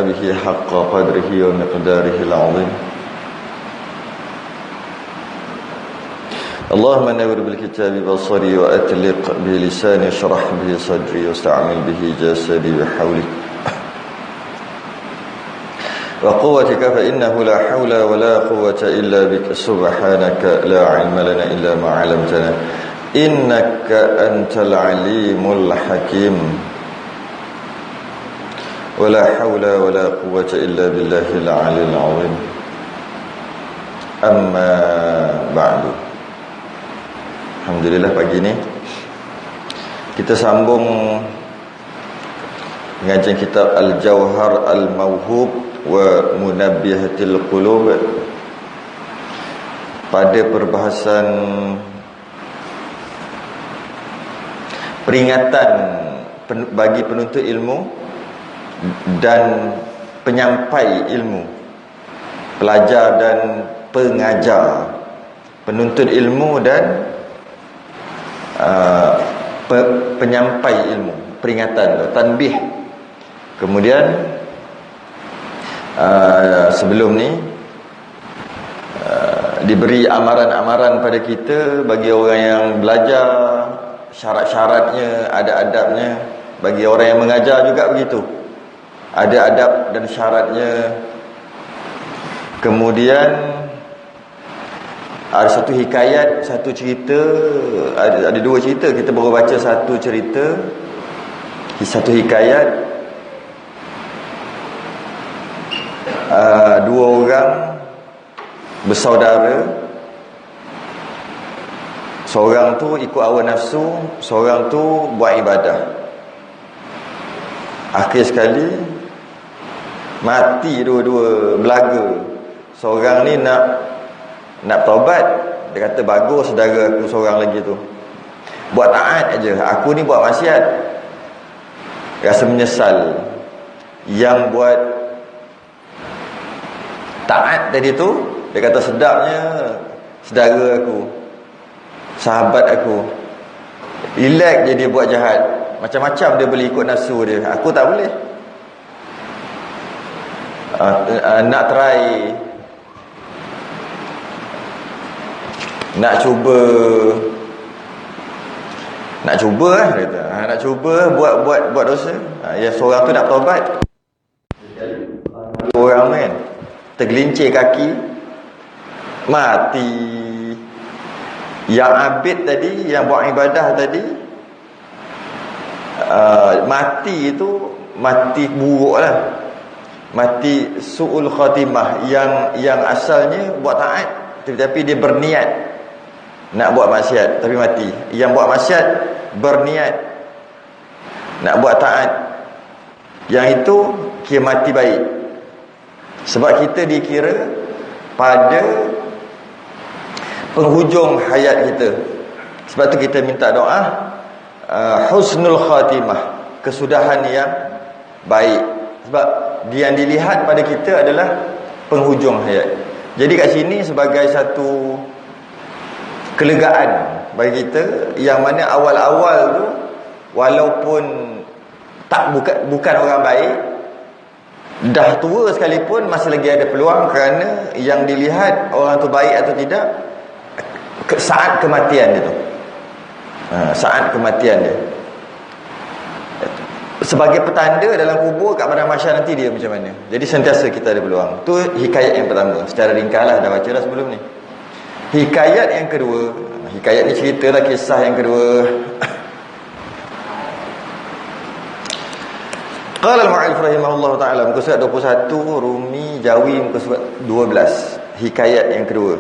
به حق قدره ومقداره العظيم. اللهم نور بالكتاب بصري وأتلق بلساني اشرح به صدري واستعمل به جسدي بحولك وقوتك فإنه لا حول ولا قوة إلا بك سبحانك لا علم لنا إلا ما علمتنا إنك أنت العليم الحكيم ولا حول ولا قوة إلا بالله العلي العظيم. أما بعد. Alhamdulillah, pagi ni kita sambung pengajian kitab Al-Jawhar Al-Mawhub wa Munabbihatil Qulub pada perbahasan peringatan bagi penuntut ilmu dan penyampai ilmu, pelajar dan pengajar, penuntut ilmu dan penyampai ilmu, peringatan, tanbih. Kemudian sebelum ni diberi amaran-amaran pada kita bagi orang yang belajar, syarat-syaratnya, ada adabnya. Bagi orang yang mengajar juga begitu, ada adab dan syaratnya. Kemudian ada satu hikayat, satu cerita, ada dua cerita. Kita baru baca satu cerita, satu hikayat. Dua orang bersaudara. Seorang tu ikut hawa nafsu, seorang tu buat ibadah. Akhir sekali mati dua-dua, belaga. Seorang ni nak taubat, dia kata bagus saudara aku seorang lagi tu buat taat aja, aku ni buat maksiat, rasa menyesal. Yang buat taat tadi tu, dia kata sedapnya saudara aku, sahabat aku, relax je dia buat jahat, macam-macam dia boleh ikut nafsu dia, aku tak boleh. Nak try, nak cuba kata. Nak cuba buat dosa. Ya, seorang tu nak taubat. Orang kan tergelincir kaki, mati. Yang abid tadi, yang buat ibadah tadi, mati itu mati buruk lah, mati su'ul khatimah. Yang asalnya buat taat, tapi dia berniat nak buat maksiat, tapi mati. Yang buat maksiat berniat nak buat taat, yang itu kira mati baik. Sebab kita dikira pada penghujung hayat kita. Sebab tu kita minta doa husnul khatimah, kesudahan yang baik. Sebab yang dilihat pada kita adalah penghujung hayat. Jadi kat sini sebagai satu kelegaan bagi kita, yang mana awal-awal tu walaupun bukan orang baik, dah tua sekalipun masih lagi ada peluang, kerana yang dilihat orang tu baik atau tidak saat kematian dia tu. Saat kematian dia sebagai petanda dalam kubur kat padang mahsyar nanti dia macam mana. Jadi sentiasa kita ada peluang. Tu hikayat yang pertama, secara ringkaslah, dah baca dah sebelum ni. Hikayat yang kedua, hikayat ni ceritalah kisah yang kedua. Qala al-mu'allif rahimahullah ta'ala, muka surat 21, Rumi Jawi muka surat 12. Hikayat yang kedua.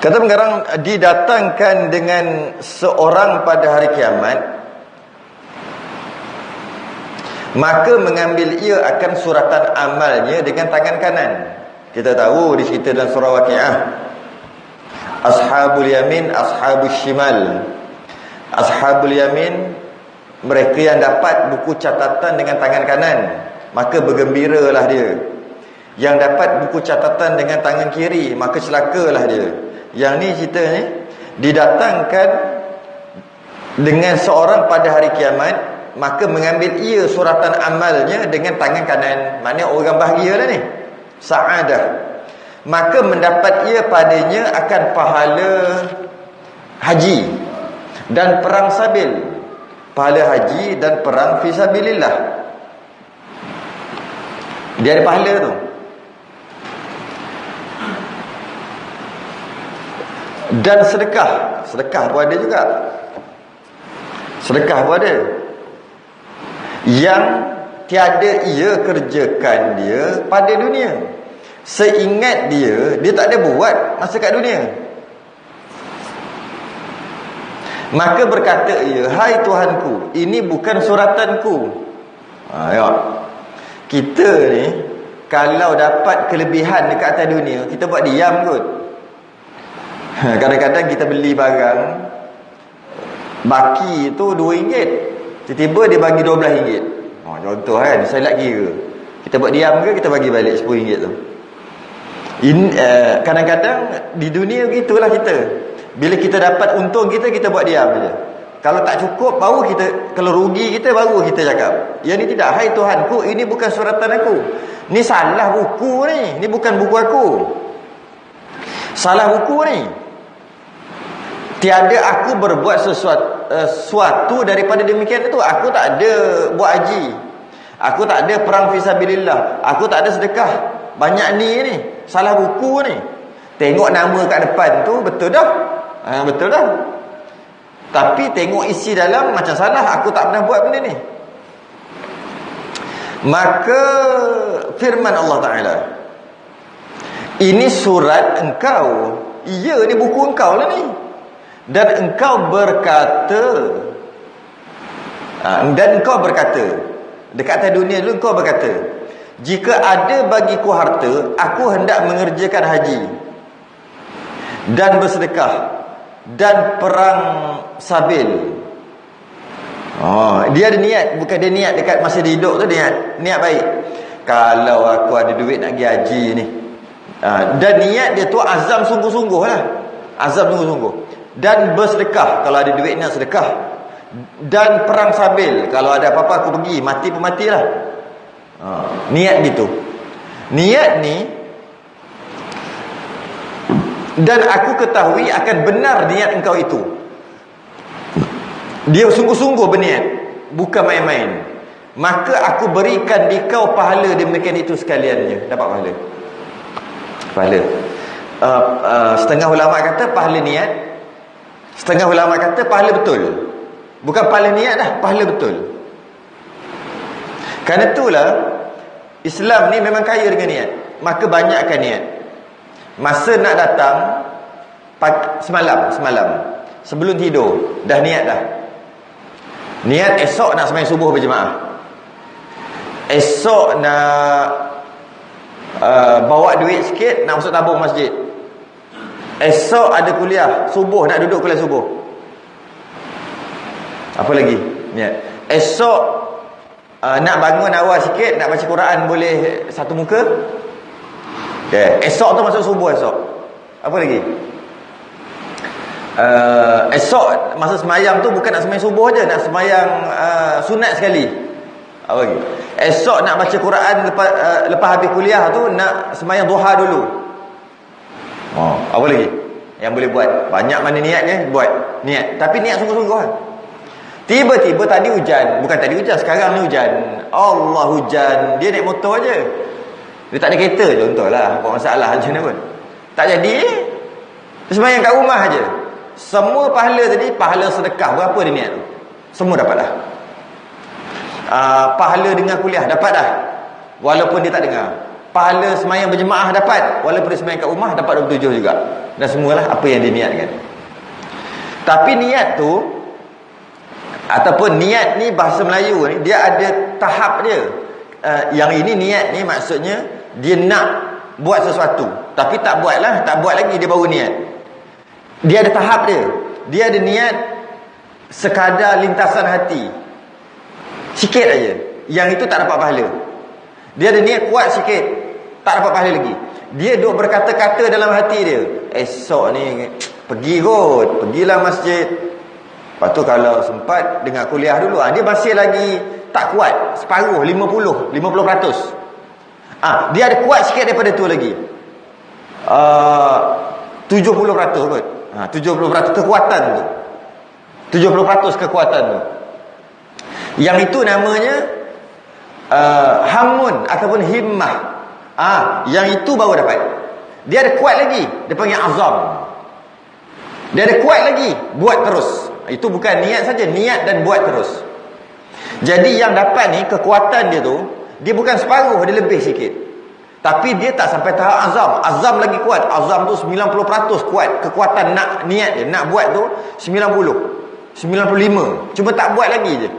Kata pengarang, didatangkan dengan seorang pada hari kiamat, maka mengambil ia akan suratan amalnya dengan tangan kanan. Kita tahu dicerita dalam surah Waqiah, ashabul yamin, ashabul shimal. Ashabul yamin, mereka yang dapat buku catatan dengan tangan kanan, maka bergembiralah dia. Yang dapat buku catatan dengan tangan kiri, maka celakalah dia. Yang ni cerita ni didatangkan dengan seorang pada hari kiamat, maka mengambil ia suratan amalnya dengan tangan kanan. Maknanya orang bahagia lah ni, sa'adah. Maka mendapat ia padanya akan pahala haji dan perang sabil. Pahala haji dan perang fisabilillah. Dia ada pahala tu. Dan sedekah. Sedekah pun ada juga. Sedekah pun ada. Yang tiada ia kerjakan dia pada dunia. Seingat dia tak ada buat masa kat dunia. Maka berkata ia, hai Tuhanku, ini bukan suratanku. Ya. Kita ni kalau dapat kelebihan dekat atas dunia, kita buat diam kot. Kadang-kadang kita beli barang baki tu RM2, tiba-tiba dia bagi RM12. Contoh kan, saya nak kira, kita buat diam ke kita bagi balik RM10 tu? Kadang-kadang di dunia begitulah kita. Bila kita dapat untung kita buat diam saja. Kalau tak cukup baru kita, kalau rugi kita baru kita cakap. Yang ni tidak, hai Tuhanku, ini bukan suratan aku. Ni salah buku ni. Ni bukan buku aku. Salah buku ni. Tiada aku berbuat sesuatu daripada demikian itu. Aku tak ada buat haji. Aku tak ada perang fisabilillah. Aku tak ada sedekah. Banyak ni. Salah buku ni. Tengok nama kat depan tu betul dah. Betul dah. Tapi tengok isi dalam macam salah. Aku tak pernah buat benda ni. Maka firman Allah Ta'ala, ini surat engkau. Ya, ni buku engkau lah ni. Dan engkau berkata, dekat atas dunia dulu engkau berkata, jika ada bagiku harta, aku hendak mengerjakan haji dan bersedekah dan perang sabil. Dia ada niat. Bukan dia niat dekat masa dia hidup tu, niat baik. Kalau aku ada duit nak pergi haji ni, dan niat dia tu azam sungguh-sungguh lah. Azam sungguh-sungguh. Dan bersedekah, kalau ada duit nak sedekah. Dan perang sabil, kalau ada apa-apa aku pergi, mati pun matilah. Niat gitu. Niat ni, dan aku ketahui akan benar niat engkau itu. Dia sungguh-sungguh berniat, bukan main-main. Maka aku berikan di kau pahala demikian itu sekaliannya. Dapat pahala. Setengah ulama kata pahala niat, setengah ulama kata pahala betul. Bukan pahala niat dah, pahala betul. Kerana itulah Islam ni memang kaya dengan niat. Maka banyakkan niat. Masa nak datang semalam sebelum tidur dah niat dah. Niat esok nak sembahyang subuh berjemaah. Esok nak bawa duit sikit nak masuk tabung masjid. Esok ada kuliah subuh, nak duduk kuliah subuh. Apa lagi? Niat. Esok nak bangun awal sikit, nak baca Quran boleh satu muka. Esok tu masuk subuh esok. Apa lagi? Esok masa semayang tu bukan nak semayang subuh je, nak semayang sunat sekali. Apa lagi? Esok nak baca Quran lepas habis kuliah tu nak semayang duha dulu. Apa lagi yang boleh buat? Banyak mana niatnya, buat niat. Tapi niat sungguh-sungguh kan. Tiba-tiba tadi hujan. Bukan tadi hujan, sekarang ni hujan. Allah hujan. Dia naik motor je. Dia tak ada kereta, contohlah. Buat masalah macam mana pun. Tak jadi. Dia semayang kat rumah je. Semua pahala tadi, pahala sedekah berapa dia niat tu? Semua dapat dah. Pahala dengar kuliah dapat dah, walaupun dia tak dengar. Pahala semayang berjemaah dapat, walaupun dia semayang kat rumah dapat 27 juga. Dan semualah apa yang dia niatkan. Tapi niat tu, ataupun niat ni bahasa Melayu ni, dia ada tahap dia. Yang ini niat ni maksudnya dia nak buat sesuatu, tapi tak buat lagi, dia baru niat. Dia ada tahap dia. Dia ada niat sekadar lintasan hati, sikit aja. Yang itu tak dapat pahala. Dia ada niat kuat sikit, tak dapat pahala lagi. Dia duk berkata-kata dalam hati dia, esok ni pergi kot, pergilah masjid. Lepas tu kalau sempat dengar kuliah dulu, dia masih lagi tak kuat, separuh, 50%. Dia ada kuat sikit daripada tu lagi. 70% kot. 70% kekuatan tu. 70% kekuatan tu. Yang itu namanya hamun ataupun himmah. Yang itu baru dapat. Dia ada kuat lagi, dia panggil azam. Dia ada kuat lagi, buat terus. Itu bukan niat saja, niat dan buat terus. Jadi yang dapat ni, kekuatan dia tu, dia bukan separuh, dia lebih sikit. Tapi dia tak sampai tahap azam. Azam lagi kuat. Azam tu 90% kuat. Kekuatan nak niat dia, nak buat tu 90, 95. Cuma tak buat lagi je.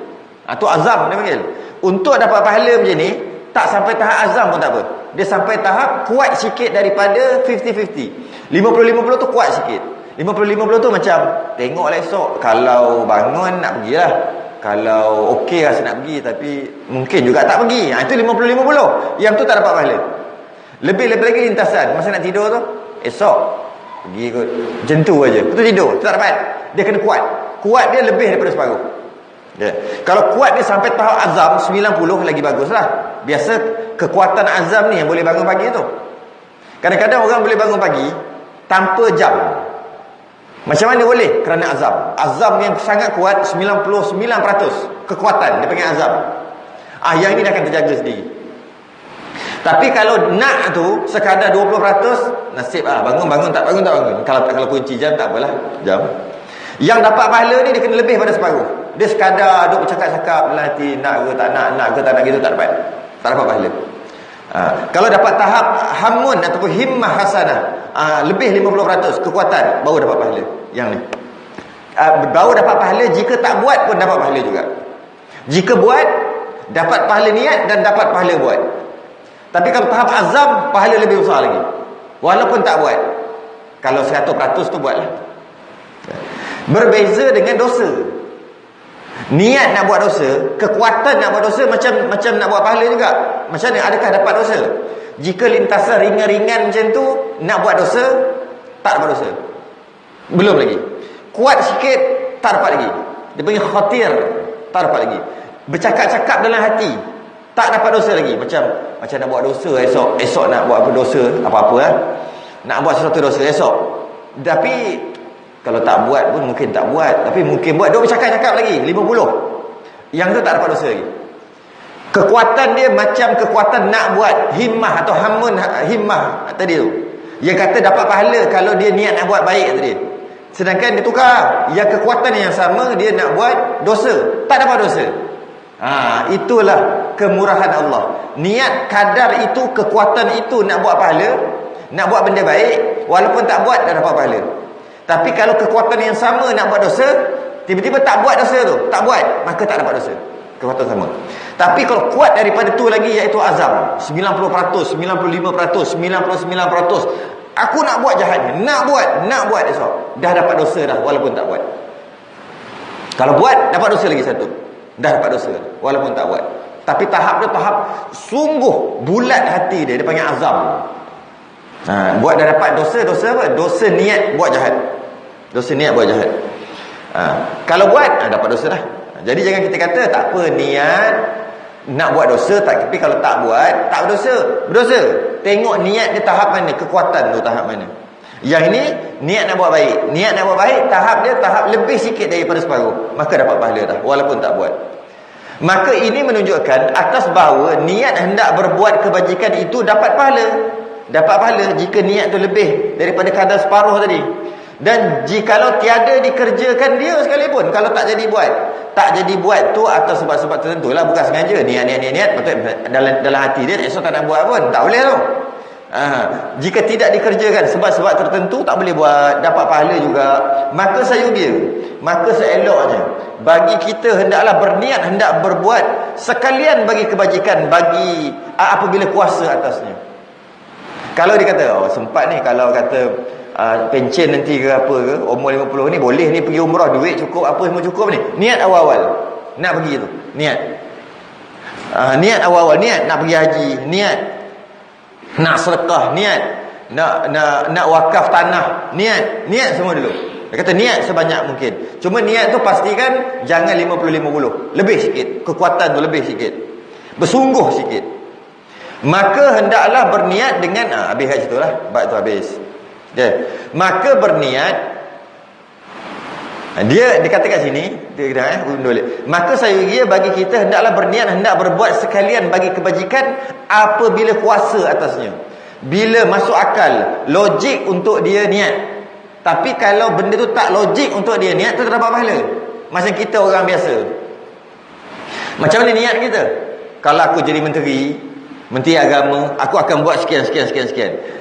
Tu azam dia panggil. Untuk dapat pahala macam ni, tak sampai tahap azam pun tak apa. Dia sampai tahap kuat sikit daripada 50-50. 50-50 tu kuat sikit. 50-50 tu macam tengoklah esok, kalau bangun nak pergilah, kalau okey rasa nak pergi, tapi mungkin juga tak pergi. Itu 50-50. Yang tu tak dapat pahala. Lebih-lebih lagi lintasan masa nak tidur tu, esok pergi kot, macam tu aja, betul tidur, tu tak dapat. Dia kena kuat. Kuat dia lebih daripada separuh. Kalau kuat dia sampai tahap azam 90 lagi baguslah. Biasa kekuatan azam ni yang boleh bangun pagi tu. Kadang-kadang orang boleh bangun pagi tanpa jam. Macam mana boleh? Kerana azam. Azam yang sangat kuat, 99% kekuatan dia panggil azam. Yang ini dia akan terjaga sendiri. Tapi kalau nak tu sekadar 20%, nasib bangun tak bangun. Kalau kunci jam tak apalah, jam. Yang dapat pahala ni dia kena lebih pada separuh. Dia sekadar duk bercakap-cakap dalam hati, nak ke tak nak gitu, tak dapat. Tak dapat pahala. Kalau dapat tahap hamun ataupun himmah hasanah, lebih 50% kekuatan, baru dapat pahala. Yang ni baru dapat pahala. Jika tak buat pun dapat pahala juga. Jika buat, dapat pahala niat dan dapat pahala buat. Tapi kalau tahap azam, pahala lebih besar lagi, walaupun tak buat. Kalau 100% tu buatlah. Berbeza dengan dosa. Niat nak buat dosa, kekuatan nak buat dosa macam nak buat pahala juga. Macam mana? Adakah dapat dosa? Jika lintasan ringan-ringan macam tu, nak buat dosa, tak dapat dosa. Belum lagi. Kuat sikit, tak dapat lagi. Dia panggil khatir, tak dapat lagi. Bercakap-cakap dalam hati, tak dapat dosa lagi. Macam nak buat dosa esok nak buat apa dosa, apa-apa nak buat sesuatu dosa esok. Tapi kalau tak buat pun mungkin tak buat, tapi mungkin buat. Dia bercakap-cakap lagi 50. Yang tu tak dapat dosa lagi. Kekuatan dia macam kekuatan nak buat, himmah atau hamun himmah tadi tu. Yang kata dapat pahala kalau dia niat nak buat baik tadi. Sedangkan dia tukar, yang kekuatan yang sama dia nak buat dosa, tak dapat dosa. Itulah kemurahan Allah. Niat kadar itu, kekuatan itu nak buat pahala, nak buat benda baik, walaupun tak buat dah dapat pahala. Tapi kalau kekuatan yang sama nak buat dosa, tiba-tiba tak buat dosa tu, tak buat, maka tak dapat dosa. Kekuatan sama. Tapi kalau kuat daripada tu lagi, iaitu azam 90%, 95%, 99%, aku nak buat jahat, nak buat esok, dah dapat dosa dah walaupun tak buat. Kalau buat, dapat dosa lagi satu, dah dapat dosa walaupun tak buat. Tapi tahap dia tahap sungguh bulat hati dia panggil azam. Buat dah dapat dosa apa? Dosa niat buat jahat. Dosa niat buat jahat. Kalau buat, dapat dosa dah. Jadi jangan kita kata tak apa, niat nak buat dosa, tapi kalau tak buat, tak berdosa. Tengok niat dia tahap mana, kekuatan tu tahap mana. Yang ini niat nak buat baik. Niat nak buat baik, tahap dia tahap lebih sikit daripada separuh, maka dapat pahala dah walaupun tak buat. Maka ini menunjukkan atas bahawa niat hendak berbuat kebajikan itu dapat pahala. Dapat pahala jika niat tu lebih daripada kadar separuh tadi. Dan jikalau tiada dikerjakan dia sekalipun, kalau tak jadi buat tu atas sebab-sebab tertentu lah, bukan sengaja niat betul dalam hati dia esok tak nak buat pun, tak boleh tu. Jika tidak dikerjakan sebab-sebab tertentu, tak boleh buat, dapat pahala juga. Maka sayugia, maka seeloknya bagi kita hendaklah berniat hendak berbuat sekalian bagi kebajikan, bagi apabila kuasa atasnya. Kalau dia kata sempat ni, kalau kata pencen nanti ke apa ke, umur 50 ni boleh ni pergi umrah, duit cukup, apa semua cukup ni, niat awal-awal nak pergi tu, niat awal-awal, niat nak pergi haji, niat nak sedekah, niat nak wakaf tanah, niat semua dulu. Dia kata niat sebanyak mungkin. Cuma niat tu pastikan jangan 50-50. Lebih sikit. Kekuatan tu lebih sikit. Bersungguh sikit. Maka hendaklah berniat dengan habis kat situ lah. Bab tu habis. Okay. Maka berniat, dia kata kat sini, dia kata maka sayuria bagi kita hendaklah berniat, hendak berbuat sekalian bagi kebajikan apabila kuasa atasnya. Bila masuk akal, logik untuk dia niat. Tapi kalau benda tu tak logik untuk dia niat, tu tak dapat pahala. Macam kita orang biasa. Macam mana niat kita? Kalau aku jadi menteri agama, aku akan buat sekian.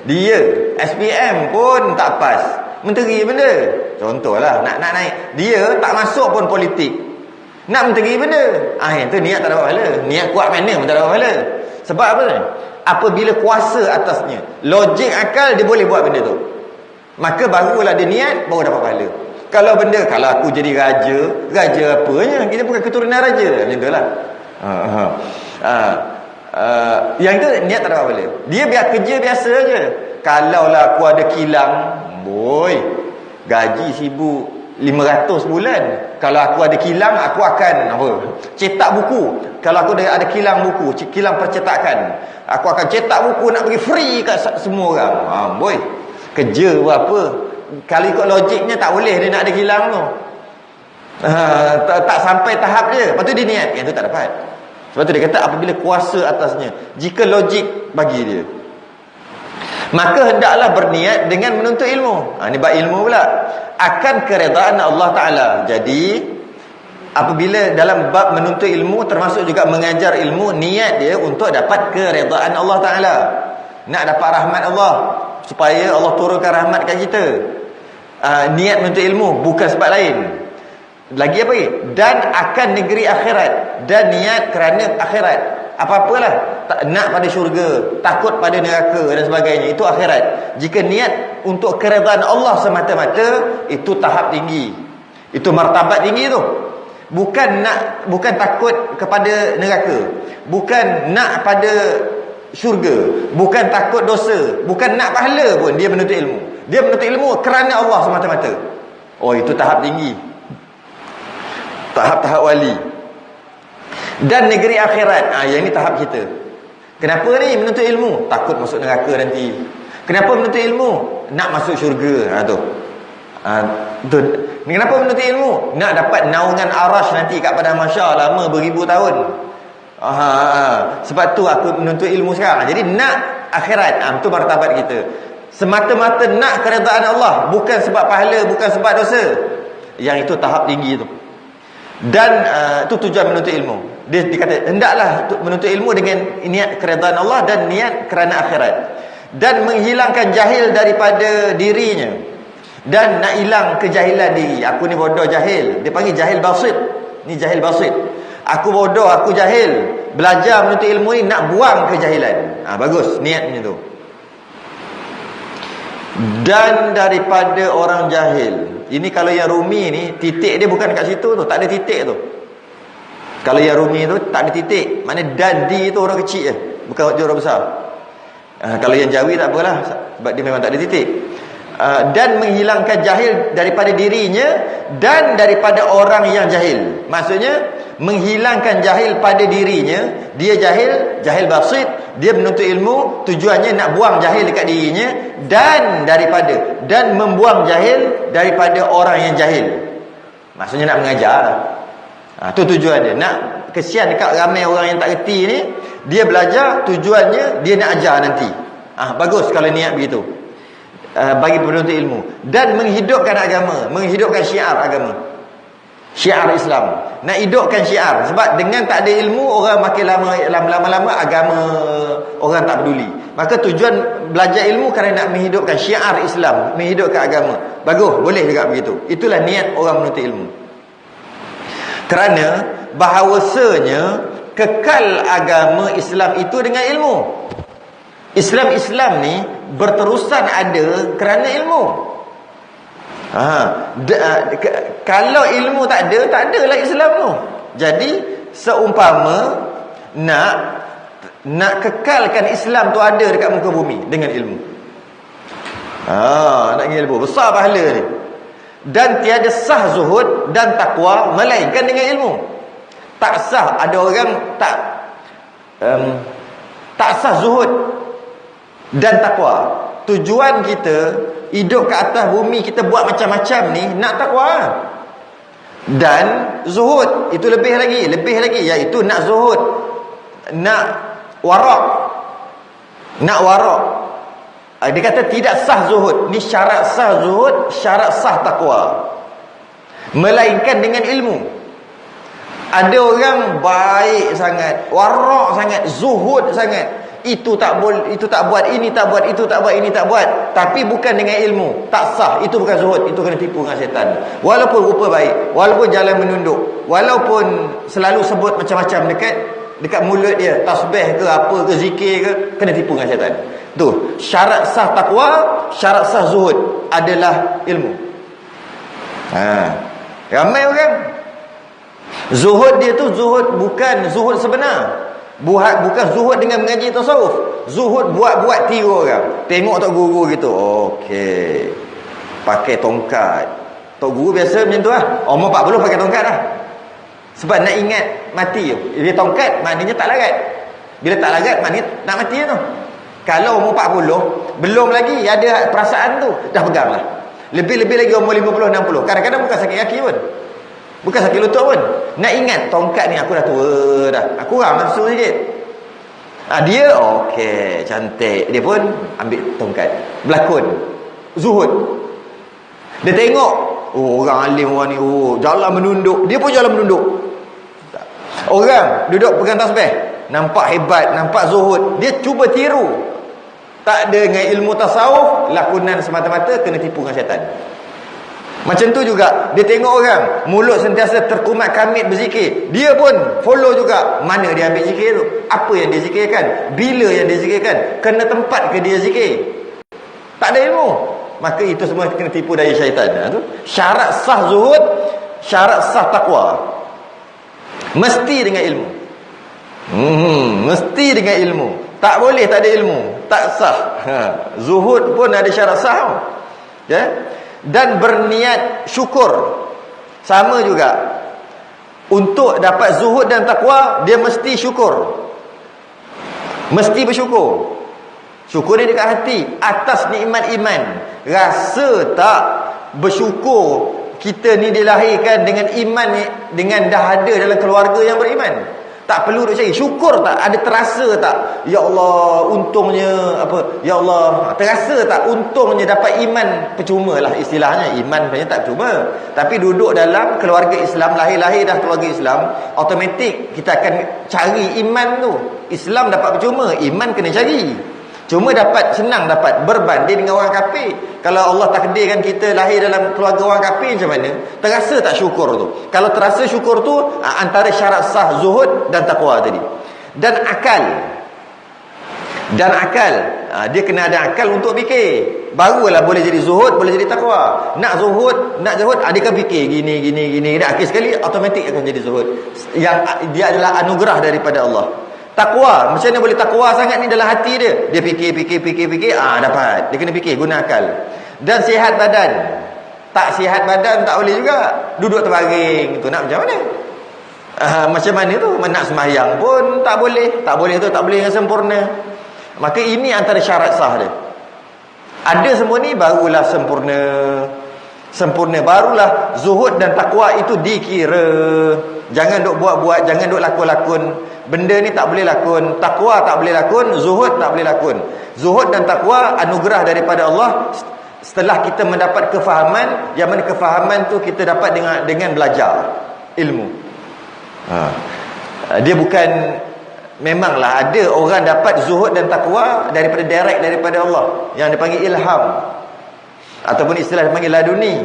Dia SPM pun tak pas, menteri benda. Contohlah nak naik, dia tak masuk pun politik, nak menteri benda. Itu niat tak dapat pahala. Niat kuat mana pun tak dapat pahala. Sebab apa? Apabila kuasa atasnya, logik akal, dia boleh buat benda tu, maka barulah dia niat, baru dapat pahala. Kalau aku jadi raja apanya, kita bukan keturunan raja, macam tu lah. Yang itu niat tak dapat pahala. Dia biar kerja biasa je. Kalaulah aku ada kilang, gaji 1,500 bulan. Kalau aku ada kilang, aku akan cetak buku. Kalau aku ada kilang buku, kilang percetakan, aku akan cetak buku nak bagi free kat semua orang. Kerja apa? Kalau ikut logiknya tak boleh dia nak ada kilang tu. Tak sampai tahap dia. Lepas tu dia niat, yang tu tak dapat. Sebab tu dia kata apabila kuasa atasnya, jika logik bagi dia, maka hendaklah berniat dengan menuntut ilmu. Ini bab ilmu pula. Akan keredaan Allah Ta'ala. Jadi apabila dalam bab menuntut ilmu, termasuk juga mengajar ilmu, niat dia untuk dapat keredaan Allah Ta'ala, nak dapat rahmat Allah, supaya Allah turunkan rahmat kat kita. Niat menuntut ilmu bukan sebab lain. Lagi apa lagi? Dan akan negeri akhirat, dan niat kerana akhirat. Apa-apalah, nak pada syurga, takut pada neraka dan sebagainya, itu akhirat. Jika niat untuk keredaan Allah semata-mata, itu tahap tinggi, itu martabat tinggi tu. Bukan takut kepada neraka, bukan nak pada syurga, bukan takut dosa, bukan nak pahala pun. Dia menuntut ilmu. Dia menuntut ilmu kerana Allah semata-mata. Itu tahap tinggi, tahap-tahap wali. Dan negeri akhirat, yang ini tahap kita. Kenapa ni menuntut ilmu? Takut masuk neraka nanti. Kenapa menuntut ilmu? Nak masuk syurga. Kenapa menuntut ilmu? Nak dapat naungan arash nanti kat padang mahsyar lama beribu tahun. Sebab tu aku menuntut ilmu sekarang. Jadi nak akhirat, itu martabat kita. Semata-mata nak keredaan Allah, bukan sebab pahala, bukan sebab dosa. Yang itu tahap tinggi tu. Dan itu tujuan menuntut ilmu. Dia kata hendaklah menuntut ilmu dengan niat keredaan Allah dan niat kerana akhirat, dan menghilangkan jahil daripada dirinya, dan nak hilang kejahilan diri. Aku ni bodoh jahil, dia panggil jahil basit. Ni jahil basit. Aku bodoh, aku jahil. Belajar menuntut ilmu ni nak buang kejahilan. Bagus niatnya tu. Dan daripada orang jahil. Ini kalau yang Rumi ni, titik dia bukan kat situ tu, tak ada titik tu. Kalau yang Rumi tu tak ada titik, maknanya dan di tu orang kecil je, bukan orang besar. Kalau yang Jawi tak apalah, sebab dia memang tak ada titik. Dan menghilangkan jahil daripada dirinya dan daripada orang yang jahil. Maksudnya menghilangkan jahil pada dirinya. Dia jahil basit, dia menuntut ilmu, tujuannya nak buang jahil dekat dirinya, dan membuang jahil daripada orang yang jahil. Maksudnya nak mengajar. Tu tujuan dia. Nak kesian dekat ramai orang yang tak reti ni, dia belajar, tujuannya dia nak ajar nanti. Bagus kalau niat begitu. Bagi penuntut ilmu, dan menghidupkan agama, menghidupkan syiar agama, syiar Islam. Nak hidupkan syiar, sebab dengan tak ada ilmu, orang makin lama-lama agama orang tak peduli. Maka tujuan belajar ilmu kerana nak menghidupkan syiar Islam, menghidupkan agama. Bagus, boleh juga begitu. Itulah niat orang menuntut ilmu. Kerana bahawasanya kekal agama Islam itu dengan ilmu. Islam ni berterusan ada kerana ilmu. Kalau ilmu tak adalah Islam tu. Jadi seumpama nak kekalkan Islam tu ada dekat muka bumi dengan ilmu. Nak ilmu besar pahala ni. Dan tiada sah zuhud dan takwa melainkan dengan ilmu. Tak sah, ada orang tak sah zuhud dan takwa. Tujuan kita hidup ke atas bumi, kita buat macam-macam ni nak takwa. Dan zuhud itu lebih lagi, iaitu nak zuhud, nak warak. Dia kata tidak sah zuhud. Ni syarat sah zuhud, syarat sah takwa, melainkan dengan ilmu. Ada orang baik sangat, warak sangat, zuhud sangat, itu tak boleh, itu tak buat, ini tak buat, itu tak buat, ini tak buat, tapi bukan dengan ilmu, tak sah. Itu bukan zuhud, itu kena tipu dengan syaitan. Walaupun rupa baik, walaupun jalan menunduk, walaupun selalu sebut macam-macam dekat mulut dia, tasbih ke apa ke, zikir ke, kena tipu dengan syaitan. Tu syarat sah takwa, syarat sah zuhud adalah ilmu. Ramai orang zuhud dia tu zuhud bukan zuhud sebenar. Bukan zuhud dengan mengaji tasawuf. Zuhud buat-buat tiru orang. Tengok tok guru gitu, okey, pakai tongkat. Tok guru biasa macam tu lah. Umur 40 pakai tongkat dah. Sebab nak ingat mati tu. Dia tongkat maknanya tak larat. Bila tak larat maknanya nak mati tu. Kalau umur 40 belum lagi ada perasaan tu, dah pegang lah. Lebih-lebih lagi umur 50, 60. Kadang-kadang bukan sakit kaki pun, bukan sakit lutut pun, nak ingat tongkat ni aku dah tua dah, aku kurang nafsu sikit. Dia okey, cantik, dia pun ambil tongkat, berlakon zuhud. Dia tengok orang alim orang ni, jalan menunduk, dia pun jalan menunduk. Orang duduk pegang tasbih, nampak hebat, nampak zuhud, dia cuba tiru. Tak ada dengan ilmu tasawuf, lakonan semata-mata, kena tipu dengan syaitan. Macam tu juga, dia tengok orang mulut sentiasa terkumat kamit berzikir, dia pun follow juga. Mana dia ambil zikir tu? Apa yang dia zikirkan? Bila yang dia zikirkan? Kena tempat ke dia zikir? Tak ada ilmu. Maka itu semua kena tipu dari syaitan. Syarat sah zuhud, syarat sah takwa, mesti dengan ilmu. Mesti dengan ilmu. Tak boleh tak ada ilmu, tak sah. Zuhud pun ada syarat sah. Ya? Dan berniat syukur sama juga. Untuk dapat zuhud dan takwa, dia mesti syukur, mesti bersyukur. Syukur ni dekat hati atas nikmat iman. Rasa tak bersyukur kita ni dilahirkan dengan iman ni, dengan dah ada dalam keluarga yang beriman? Tak perlu duk cari. Syukur tak? Ada terasa tak? Ya Allah, untungnya apa? Ya Allah, terasa tak? Untungnya dapat iman. Percuma lah istilahnya. Iman sebenarnya tak percuma. Tapi duduk dalam keluarga Islam, lahir-lahir dah keluarga Islam, automatik kita akan cari iman tu. Islam dapat percuma, iman kena cari. Cuma dapat, senang dapat, berbanding dengan orang kafir. Kalau Allah takdirkan kita lahir dalam keluarga orang kafir, macam mana? Terasa tak syukur tu? Kalau terasa syukur tu, antara syarat sah zuhud dan takwa tadi. Dan akal, dia kena ada akal untuk fikir, barulah boleh jadi zuhud, boleh jadi takwa. Nak zuhud, dia kan fikir gini. Dan akhir sekali automatik akan jadi zuhud. Yang dia adalah anugerah daripada Allah. Takwa, macam mana boleh takwa sangat ni dalam hati dia? Dia fikir, dapat. Dia kena fikir, guna akal. Dan sihat badan. Tak sihat badan tak boleh juga. Duduk terbaring tu nak macam mana? Macam mana tu? Nak sembahyang pun tak boleh. Tak boleh dengan sempurna. Maka ini antara syarat sah dia. Ada semua ni barulah sempurna, barulah zuhud dan takwa itu dikira. Jangan duk buat-buat, jangan duk lakon-lakon. Benda ni tak boleh lakon. Takwa tak boleh lakon, zuhud tak boleh lakon. Zuhud dan takwa anugerah daripada Allah setelah kita mendapat kefahaman, yang mana kefahaman tu kita dapat dengan belajar ilmu. Dia bukan, memanglah ada orang dapat zuhud dan takwa daripada direct daripada Allah, yang dipanggil ilham, ataupun istilah dipanggil laduni.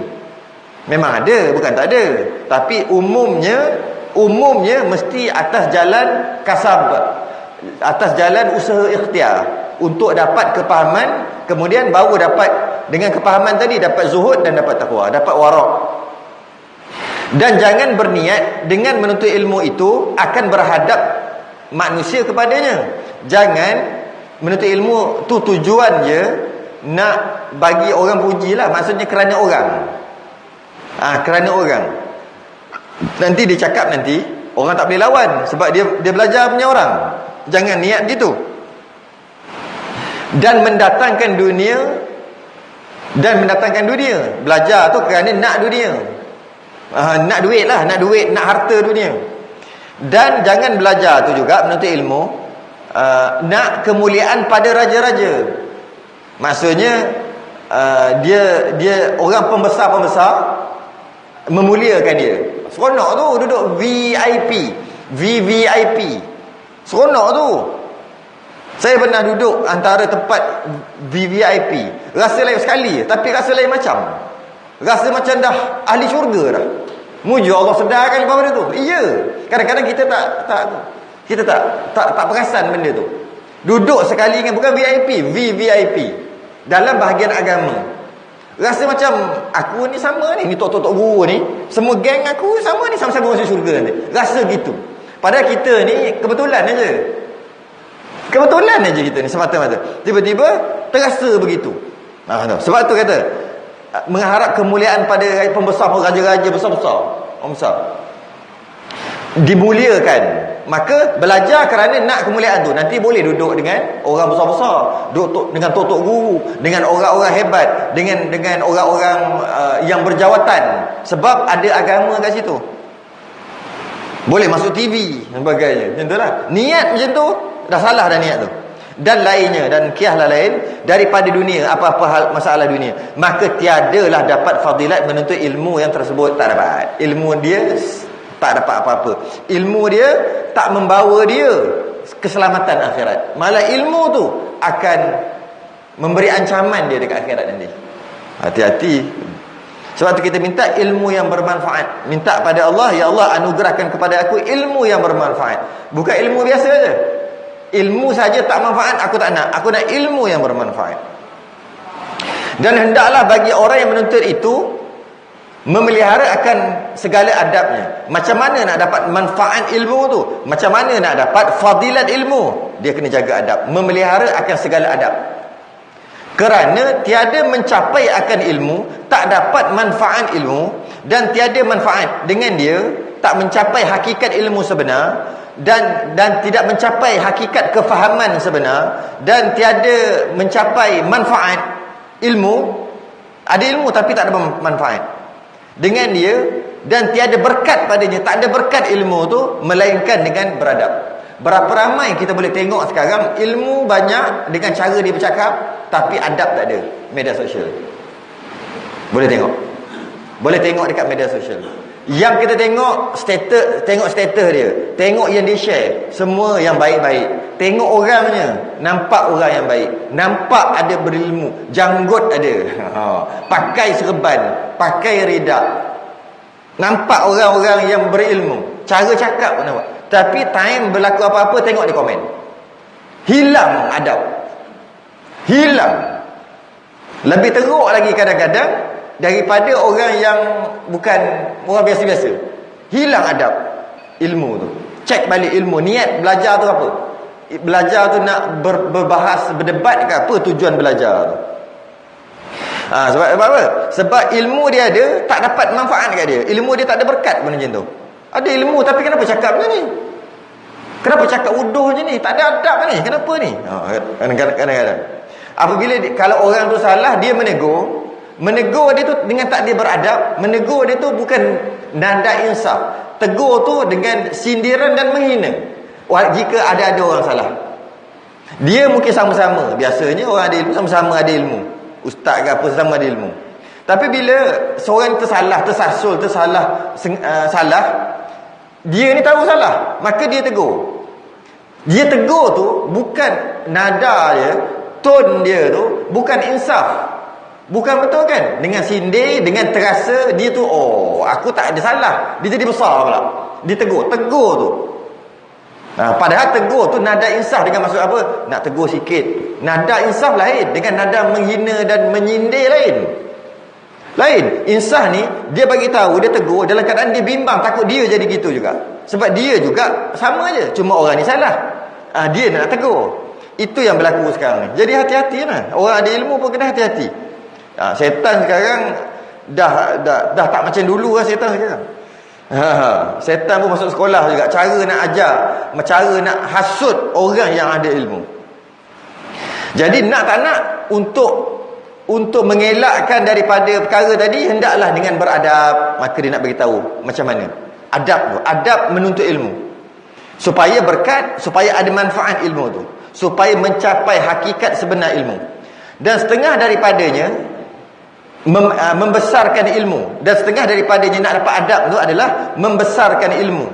Memang ada, bukan tak ada. Tapi umumnya mesti atas jalan kasab, atas jalan usaha ikhtiar untuk dapat kepahaman, kemudian baru dapat, dengan kepahaman tadi dapat zuhud dan dapat takwa, dapat warak. Dan jangan berniat dengan menuntut ilmu itu akan berhadap manusia kepadanya. Jangan menuntut ilmu tu tujuannya nak bagi orang pujilah, maksudnya kerana orang. Kerana orang. Nanti dia cakap nanti, orang tak boleh lawan sebab dia belajar punya orang. Jangan niat gitu. Dan mendatangkan dunia. Belajar tu kerana nak dunia. Nak duit lah, nak harta dunia. Dan jangan belajar tu juga menuntut ilmu nak kemuliaan pada raja-raja. Maksudnya dia orang pembesar memuliakan dia. Seronok tu duduk VVIP. Seronok tu. Saya pernah duduk antara tempat VVIP. Rasa lain sekali, tapi rasa lain macam. Rasa macam dah ahli syurga dah. Muja Allah sedarkan lepas benda tu. Iya. Kadang-kadang kita tak perasan benda tu. Duduk sekali dengan bukan VIP, VVIP. Dalam bahagian agama. Rasa macam aku ni sama ni tok guru ni, semua geng aku sama ni, sama-sama masuk syurga ni. Rasa gitu. Padahal kita ni kebetulan aja. Kebetulan aja kita ni semata-mata. Tiba-tiba terasa begitu. Sebab tu kata mengharap kemuliaan pada pembesar, raja-raja besar-besar, orang besar. Dimuliakan. Maka belajar kerana nak kemuliaan tu. Nanti boleh duduk dengan orang besar-besar, duduk dengan tok guru, dengan orang-orang hebat, dengan orang-orang yang berjawatan, sebab ada agama kat situ. Boleh masuk TV dan sebagainya. Macam tu lah. Niat macam tu dah salah dah niat tu. Dan lainnya, dan kiahlah lain daripada dunia, apa-apa hal masalah dunia, maka tiadalah dapat fadilat menuntut ilmu yang tersebut. Tak dapat. Ilmu dia tak dapat apa-apa. Ilmu dia tak membawa dia keselamatan akhirat. Malah ilmu tu akan memberi ancaman dia dekat akhirat nanti. Hati-hati. Sebab tu kita minta ilmu yang bermanfaat. Minta pada Allah, ya Allah anugerahkan kepada aku ilmu yang bermanfaat. Bukan ilmu biasa saja. Ilmu saja tak manfaat, aku tak nak. Aku nak ilmu yang bermanfaat. Dan hendaklah bagi orang yang menuntut itu memelihara akan segala adabnya. Macam mana nak dapat manfaat ilmu tu? Macam mana nak dapat fadilat ilmu? Dia kena jaga adab. Memelihara akan segala adab. Kerana tiada mencapai akan ilmu, tak dapat manfaat ilmu, dan tiada manfaat dengan dia, tak mencapai hakikat ilmu sebenar, dan tidak mencapai hakikat kefahaman sebenar, dan tiada mencapai manfaat ilmu. Ada ilmu tapi tak ada manfaat dengan dia, dan tiada berkat padanya, tak ada berkat ilmu tu melainkan dengan beradab. Berapa ramai kita boleh tengok sekarang ilmu banyak dengan cara dia bercakap, tapi adab tak ada. Media sosial boleh tengok dekat media sosial. Yang kita tengok status dia, tengok yang dia share, semua yang baik-baik. Tengok orangnya, nampak orang yang baik, nampak ada berilmu, janggut ada, pakai serban, pakai rida, nampak orang-orang yang berilmu, cara cakap pun nampak. Tapi time berlaku apa-apa, tengok dia komen. Hilang adab. Hilang. Lebih teruk lagi kadang-kadang daripada orang yang bukan orang biasa-biasa. Hilang adab ilmu tu. Cek balik ilmu. Niat belajar tu apa? Belajar tu nak berbahas, berdebat ke apa tujuan belajar tu? Sebab apa? Sebab ilmu dia ada, tak dapat manfaat kat dia. Ilmu dia tak ada berkat pun macam tu. Ada ilmu tapi kenapa cakap macam ni? Kenapa cakap uduh je ni? Tak ada adab ni. Kenapa ni? Kadang-kadang. Apabila kalau orang tu salah, dia menegur. Menegur dia tu dengan tak dia beradab. Menegur dia tu bukan nada insaf. Tegur tu dengan sindiran dan menghina. Jika ada orang salah, dia mungkin sama-sama. Biasanya orang ada ilmu sama-sama ada ilmu. Ustaz ke apa sama ada ilmu. Tapi bila seorang tersalah, salah, dia ni tahu salah, maka dia tegur. Dia tegur tu bukan nada dia, tone dia tu bukan insaf. Bukan betul kan? Dengan sindir, dengan terasa dia tu, oh, aku tak ada salah. Dia jadi besar pula. Dia tegur tu. Padahal tegur tu nada insaf dengan maksud apa? Nak tegur sikit. Nada insaf lain dengan nada menghina dan menyindir lain. Insaf ni dia bagi tahu, dia tegur dalam keadaan dia bimbang, takut dia jadi gitu juga. Sebab dia juga sama je, cuma orang ni salah. Dia nak tegur. Itu yang berlaku sekarang ni. Jadi hati-hati lah. Orang ada ilmu pun kena hati-hati. Setan sekarang dah tak macam dulu lah setan sekarang. Setan pun masuk sekolah juga, cara nak ajar, cara nak hasut orang yang ada ilmu. Jadi nak tak nak, untuk mengelakkan daripada perkara tadi, hendaklah dengan beradab. Maka dia nak beritahu macam mana adab tu, adab menuntut ilmu, supaya berkat, supaya ada manfaat ilmu tu, supaya mencapai hakikat sebenar ilmu. Dan setengah daripadanya membesarkan ilmu, dan setengah daripadanya nak dapat adab tu adalah membesarkan ilmu.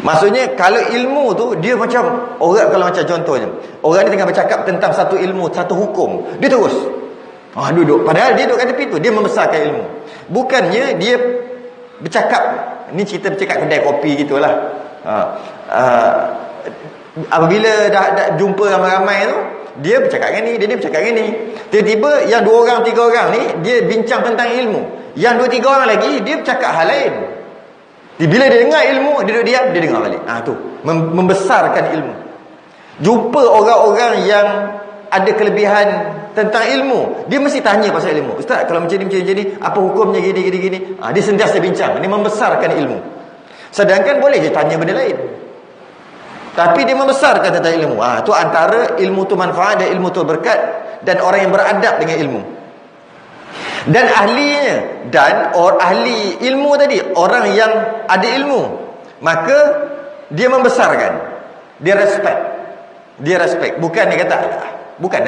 Maksudnya kalau ilmu tu dia macam orang, kalau macam contohnya orang ni tengah bercakap tentang satu ilmu, satu hukum, dia terus duduk, padahal dia duduk kat tepi tu, dia membesarkan ilmu. Bukannya dia bercakap, ni cerita bercakap kedai kopi gitulah. Apabila dah jumpa ramai-ramai tu, dia bercakap dengan ni, dia bercakap dengan ni. Tiba-tiba yang 2 orang 3 orang ni dia bincang tentang ilmu, yang 2 3 orang lagi dia bercakap hal lain. Bila dia dengar ilmu, dia duduk diam, dia dengar balik. Tu membesarkan ilmu. Jumpa orang-orang yang ada kelebihan tentang ilmu, dia mesti tanya pasal ilmu. Ustaz, kalau macam ni, apa hukumnya gini. Dia sentiasa bincang. Ini membesarkan ilmu. Sedangkan boleh je tanya benda lain, tapi dia membesarkan tentang ilmu. Tu antara ilmu tu manfaat dan ilmu tu berkat, dan orang yang beradab dengan ilmu. Dan ahlinya, dan ahli ilmu tadi, orang yang ada ilmu, maka dia membesarkan, dia respect. Bukan dia kata bukan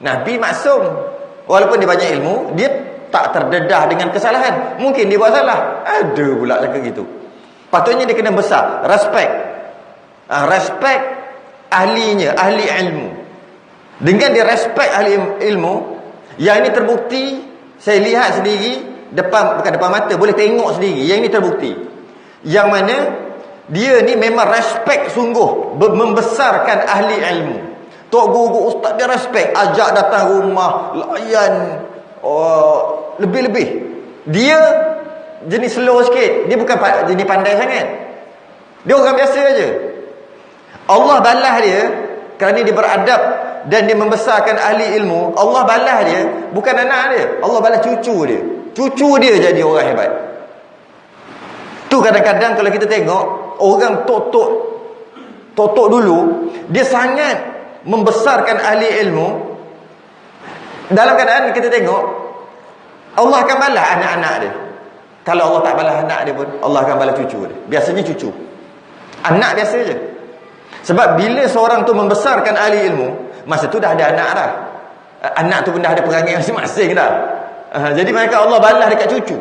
Nabi maksum. Walaupun dia banyak ilmu, dia tak terdedah dengan kesalahan. Mungkin dia buat salah, ada pula cakap gitu. Patutnya dia kena besar, respect ahlinya, ahli ilmu. Dengan dia respect ahli ilmu, yang ini terbukti, saya lihat sendiri, bukan depan mata, boleh tengok sendiri, yang ini terbukti, yang mana dia ni memang respect sungguh, membesarkan ahli ilmu. Tok guru ustaz dia respect, ajak datang rumah, layan lebih-lebih. Dia jenis slow sikit, dia bukan jenis pandai sangat, dia orang biasa aja. Allah balas dia kerana dia beradab dan dia membesarkan ahli ilmu. Allah balas dia bukan anak dia, Allah balas cucu dia jadi orang hebat. Tu kadang-kadang kalau kita tengok orang tok dulu, dia sangat membesarkan ahli ilmu. Dalam keadaan kita tengok Allah akan balas anak-anak dia. Kalau Allah tak balas anak dia pun, Allah akan balas cucu dia. Biasanya cucu, anak biasa je. Sebab bila seorang tu membesarkan ahli ilmu, masa tu dah ada anak dah. Anak tu pun dah ada perangai masing-masing dah. Jadi mereka Allah balas dekat cucu.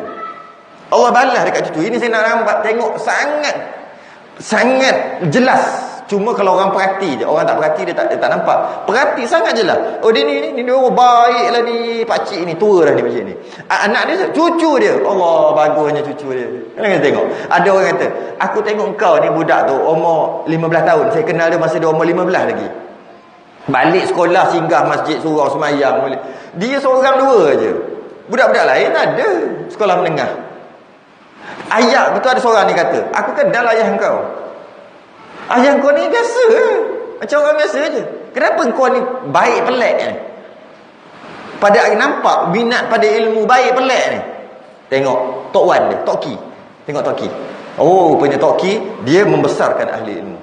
Ini saya nak nampak, tengok sangat jelas. Cuma kalau orang perhati je, orang tak perhati dia tak nampak. Perhati sangat jelas. Dia ni orang baiklah ni, pakcik ni tua dah ni macam ni. Anak dia, cucu dia, Allah bagusnya cucu dia. Kalian tengok. Ada orang kata, aku tengok kau ni budak tu umur 15 tahun. Saya kenal dia masa dia umur 15 lagi. Balik sekolah, singgah masjid, surau, semayang. Dia seorang 2 je. Budak-budak lain ada sekolah menengah. Ayah betul, ada seorang ni kata, aku kenal ayah kau. Ayah kau ni biasa, macam orang biasa je. Kenapa kau ni baik pelik ni? Pada nampak minat pada ilmu, baik pelik ni. Tengok Tok Wan dia, Tok Ki. Tengok Tok Ki. Rupanya Tok Ki, dia membesarkan ahli ilmu.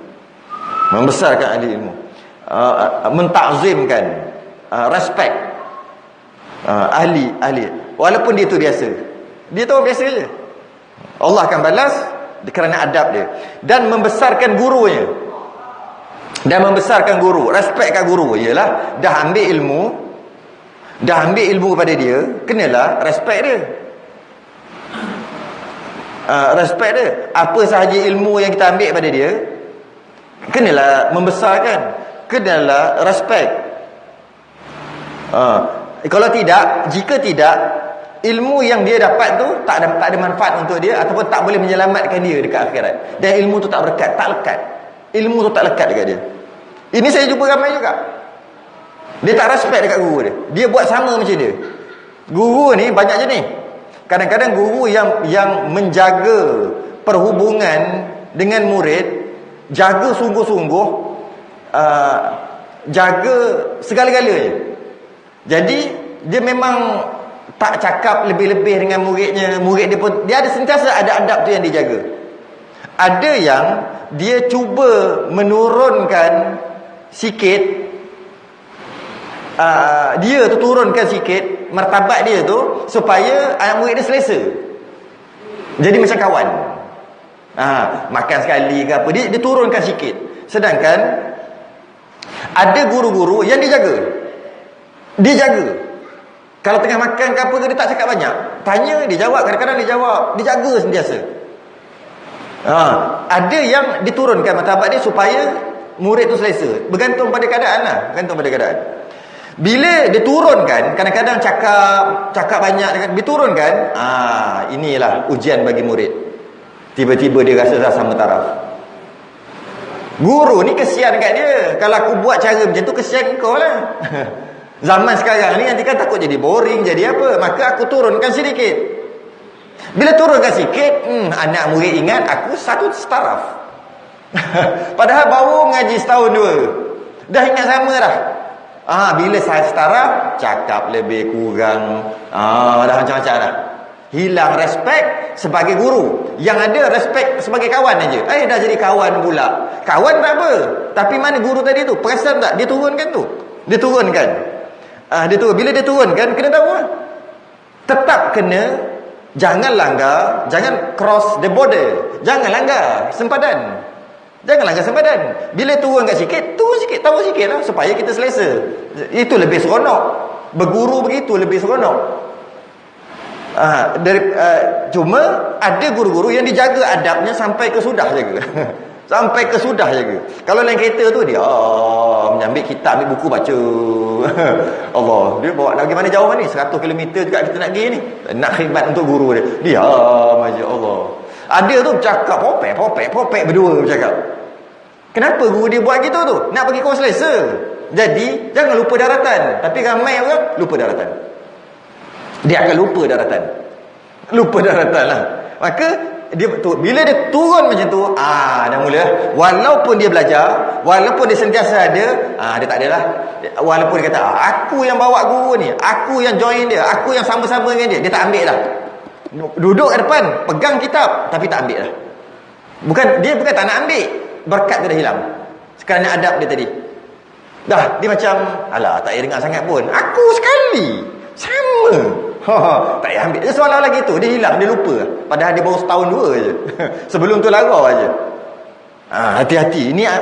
Mentakzimkan, respect ahli. Walaupun dia tu biasa. Dia tu biasa je. Allah akan balas kerana adab dia. Dan membesarkan gurunya. Respect kat guru. Ialah dah ambil ilmu kepada dia, kenalah respect dia. Apa sahaja ilmu yang kita ambil pada dia, kenalah membesarkan, kenalah respect. Kalau tidak, jika tidak, ilmu yang dia dapat tu tak ada manfaat untuk dia, ataupun tak boleh menyelamatkan dia dekat akhirat. Dan ilmu tu tak berkat, tak lekat. Ilmu tu tak lekat dekat dia. Ini saya jumpa ramai juga. Dia tak respect dekat guru dia. Dia buat sama macam dia. Guru ni banyak jenis. Kadang-kadang guru yang menjaga perhubungan dengan murid, jaga sungguh-sungguh, jaga segala-galanya. Jadi dia memang tak cakap lebih-lebih dengan muridnya. Murid dia pun, dia ada sentiasa ada adab tu yang dijaga. Ada yang dia cuba menurunkan sikit, dia tu turunkan sikit martabat dia tu supaya anak murid dia selesa. Jadi macam kawan. Makan sekali ke apa, dia turunkan sikit. Sedangkan ada guru-guru yang dia jaga. Kalau tengah makan ke apa ke, dia tak cakap banyak. Tanya, dia jawab. Kadang-kadang dia jawab. Dia jaga sentiasa. Ada yang diturunkan martabat dia supaya murid tu selesa. Bergantung pada keadaan lah. Bergantung pada keadaan. Bila diturunkan, kadang-kadang cakap banyak, diturunkan, inilah ujian bagi murid. Tiba-tiba dia rasa dah sama taraf. Guru ni kesian kat dia. Kalau aku buat cara macam tu, kesian kau lah. Zaman sekarang ni nanti kan takut jadi boring, jadi apa, maka aku turunkan sedikit. Bila turunkan sikit, anak murid ingat aku satu setaraf. Padahal baru mengaji setahun dua, dah ingat sama dah. Bila saya setaraf, cakap lebih kurang, dah macam-macam dah. Hilang respect sebagai guru. Yang ada respect sebagai kawan aja. Dah jadi kawan pula. Kawan tak apa, tapi mana guru tadi tu? Perasan tak? Dia turunkan tu. Dia turunkan. Bila dia turunkan, kena tahu lah. Tetap kena, jangan langgar, jangan cross the border. Jangan langgar sempadan. Bila turun kat sikit, turun sikit, tahu sikit lah, supaya kita selesa. Itu lebih seronok. Berguru begitu lebih seronok. Cuma ada guru-guru yang dijaga adabnya sampai ke sudah jaga. Sampai ke sudah jaga. Kalau naik kereta tu dia ambil kitab, ambil buku baca. Allah, dia bawa nak pergi mana jauh ni? 100 km juga kita nak pergi ni. Nak khidmat untuk guru dia. Dia macam Allah. Ada tu cakap popek berdua bercakap. Kenapa guru dia buat gitu tu? Nak bagi kau selesa. Jadi jangan lupa daratan. Tapi ramai orang lupa daratan. Dia akan lupa daratan lah. Maka bila dia turun macam tu, dah mula. Walaupun dia belajar, walaupun dia sentiasa ada, dia tak adalah. Walaupun dia kata, aku yang bawa guru ni, aku yang join dia, aku yang sama-sama dengan dia tak ambil dah. Duduk kat depan, pegang kitab, tapi tak ambil dah. Dia bukan tak nak ambil, berkat tu dah hilang. Sekarang adab dia tadi. Dah, dia macam, tak payah dengar sangat pun. Aku sekali, sama. Tak payah ambil. Dia soalan lagi tu, dia hilang, dia lupa. Padahal dia baru setahun dua je. Sebelum tu lara je. Hati-hati. Ini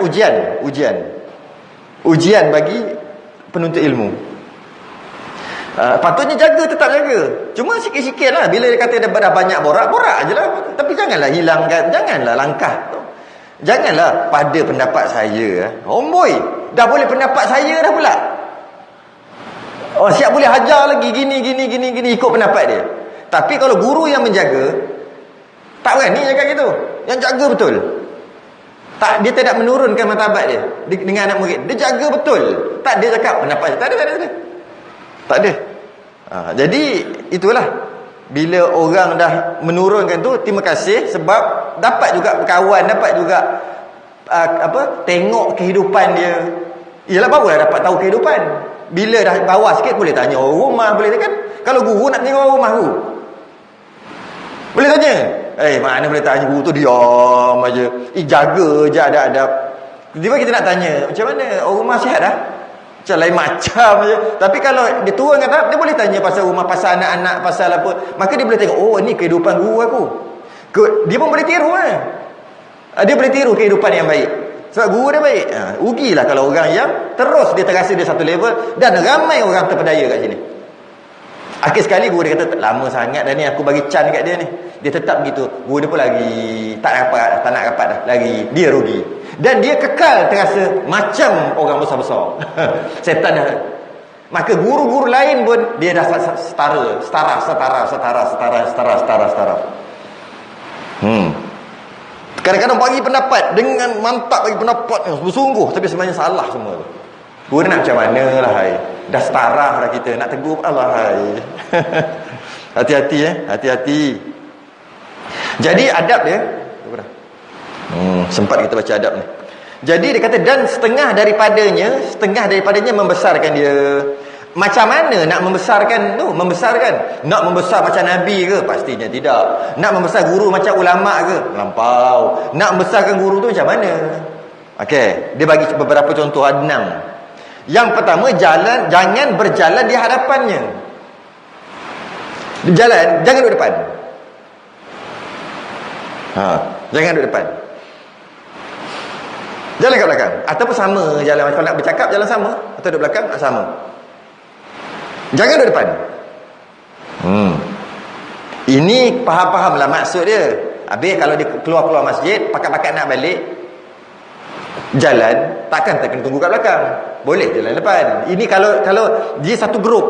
ujian bagi penuntut ilmu. Patutnya tetap jaga. Cuma sikit-sikit lah. Bila dia kata dia dah banyak borak je lah. Tapi janganlah hilangkan, janganlah langkah tu. Janganlah pada pendapat saya. Boy, dah boleh pendapat saya dah pula. Siap boleh hajar lagi gini ikut pendapat dia. Tapi kalau guru yang menjaga, tak berani cakap gitu. Yang jaga betul. Dia tidak menurunkan martabat dia dengan anak murid. Dia jaga betul. Tak dia cakap pendapat dia. Tak ada. Jadi itulah, bila orang dah menurunkan tu, terima kasih, sebab dapat juga kawan, dapat juga tengok kehidupan dia. Ialah barulah dapat tahu kehidupan. Bila dah bawah sikit, boleh tanya orang rumah, boleh kan? Kalau guru nak tengok orang rumah guru, boleh tanya. Mana boleh tanya, guru tu diam aja. Jaga je adab-adab. Tiba-tiba kita nak tanya, macam mana orang rumah sihat dah? Macam lain macam je. Tapi kalau dia turunkan tahap, dia boleh tanya pasal rumah, pasal anak-anak, pasal apa. Maka dia boleh tengok, ni kehidupan guru aku. Dia pun boleh tiru lah. Dia boleh tiru kehidupan yang baik. Sebab guru dia baik. Rugilah kalau orang yang terus dia terasa dia satu level, dan ramai orang terpedaya kat sini. Akhir sekali guru dia kata, lama sangat dah ni aku bagi can kat dia ni. Dia tetap begitu. Guru dia pun lagi tak nak rapat dah. Lagi dia rugi. Dan dia kekal terasa macam orang besar-besar. Setan dah. Maka guru-guru lain pun dia dah setara. Kadang-kadang bagi pendapat dengan mantap, bagi pendapat bersungguh, tapi sebenarnya salah semua tu. Guru nak macam mana lah, hai. Dah setara dah kita, nak tegur Allah, hai. Hati-hati. Jadi adab dia, sempat kita baca adab ni. Jadi dia kata, dan setengah daripadanya membesarkan dia. macam mana nak membesarkan tu? Membesarkan. Nak membesar macam Nabi ke? Pastinya tidak. Nak membesar guru macam ulama ke? Lampau. Nak membesarkan guru tu macam mana? Okey, dia bagi beberapa contoh, ada 6. Yang pertama, jangan berjalan di hadapannya. Berjalan, jangan duduk depan. Jangan duduk depan. Jalan kat belakang. Ataupun sama jalan. Kalau nak bercakap, jalan sama. Atau duduk belakang, sama. Jangan duduk depan. Ini faham-fahamlah maksud dia. Habis kalau dia keluar-keluar masjid, pakat-pakat nak balik, jalan, takkan tunggu kat belakang. Boleh jalan depan. Ini kalau dia satu grup,